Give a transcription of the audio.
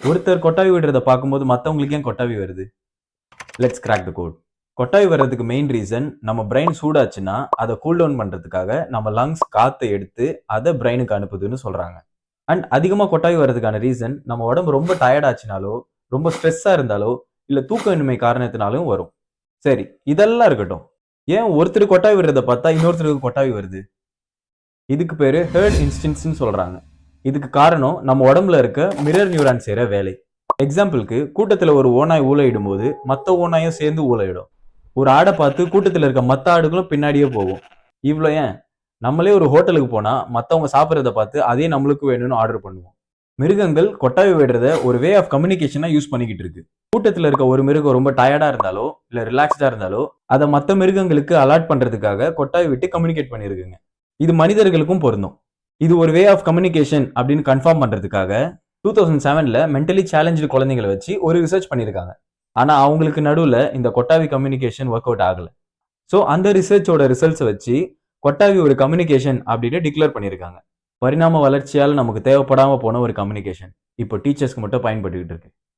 ஒருத்தர் கொட்டாவி விடுறத பார்க்கும்போது மற்றவங்களுக்கு ஏன் கொட்டாவி வருது? Let's crack the code. கொட்டாவி வர்றதுக்கு மெயின் ரீசன் நம்ம பிரெயின் சூடாச்சுன்னா அதை கூல் டவுன் பண்றதுக்காக நம்ம லங்ஸ் காற்றை எடுத்து அதை பிரெயினுக்கு அனுப்புதுன்னு சொல்றாங்க. அண்ட் அதிகமாக கொட்டாவி வர்றதுக்கான ரீசன் நம்ம உடம்பு ரொம்ப டயர்ட் ஆச்சுனாலோ, ரொம்ப ஸ்ட்ரெஸ்ஸாக இருந்தாலோ, இல்லை தூக்கமின்மை காரணத்தினாலும் வரும். சரி, இதெல்லாம் இருக்கட்டும். ஏன் ஒருத்தர் கொட்டாவி விடுறத பார்த்தா இன்னொருத்தருக்கு கொட்டாவி வருது? இதுக்கு பேரு ஹெர்ட் இன்ஸ்டிங்க்ட்ஸ்னு சொல்றாங்க. இதுக்கு காரணம் நம்ம உடம்புல இருக்க மிரர் நியூரான் செய்யற வேலை. எக்ஸாம்பிளுக்கு, கூட்டத்துல ஒரு ஓநாய் ஊளையிடும் போது மற்ற ஓநாயும் சேர்ந்து ஊளையிடும். ஒரு ஆடை பார்த்து கூட்டத்தில் இருக்க மற்ற ஆடுகளும் பின்னாடியே போகும். இவ்வளோ ஏன், நம்மளே ஒரு ஹோட்டலுக்கு போனா மற்றவங்க சாப்பிட்றத பார்த்து அதே நம்மளுக்கு வேணும்னு ஆர்டர் பண்ணுவோம். மிருகங்கள் கொட்டாவி விடுறத ஒரு வே ஆஃப் கம்யூனிகேஷனா யூஸ் பண்ணிக்கிட்டு இருக்கு. கூட்டத்தில் இருக்க ஒரு மிருகம் ரொம்ப டயர்டா இருந்தாலோ இல்ல ரிலாக்ஸ்டா இருந்தாலோ அதை மற்ற மிருகங்களுக்கு அலாட் பண்றதுக்காக கொட்டாவி விட்டு கம்யூனிகேட் பண்ணிருக்குங்க. இது மனிதர்களுக்கும் பொருந்தும். இது ஒரு வே ஆஃப் கம்யூனிகேஷன் அப்படின்னு கன்ஃபார்ம் பண்றதுக்காக 2007ல மென்டலி சேலஞ்சு குழந்தைங்களை வச்சு ஒரு ரிசர்ச் பண்ணியிருக்காங்க. ஆனா அவங்களுக்கு நடுவில் இந்த கொட்டாவி கம்யூனிகேஷன் ஒர்க் அவுட் ஆகல. ஸோ அந்த ரிசர்ச்சோட ரிசல்ட்ஸை வச்சு கொட்டாவி ஒரு கம்யூனிகேஷன் அப்படின்னு டிக்ளேர் பண்ணியிருக்காங்க. பரிணாம வளர்ச்சியால் நமக்கு தேவைப்படாம போன ஒரு கம்யூனிகேஷன் இப்போ டீச்சர்ஸ்க்கு மட்டும் பயன்பட்டுக்கிட்டு இருக்கு.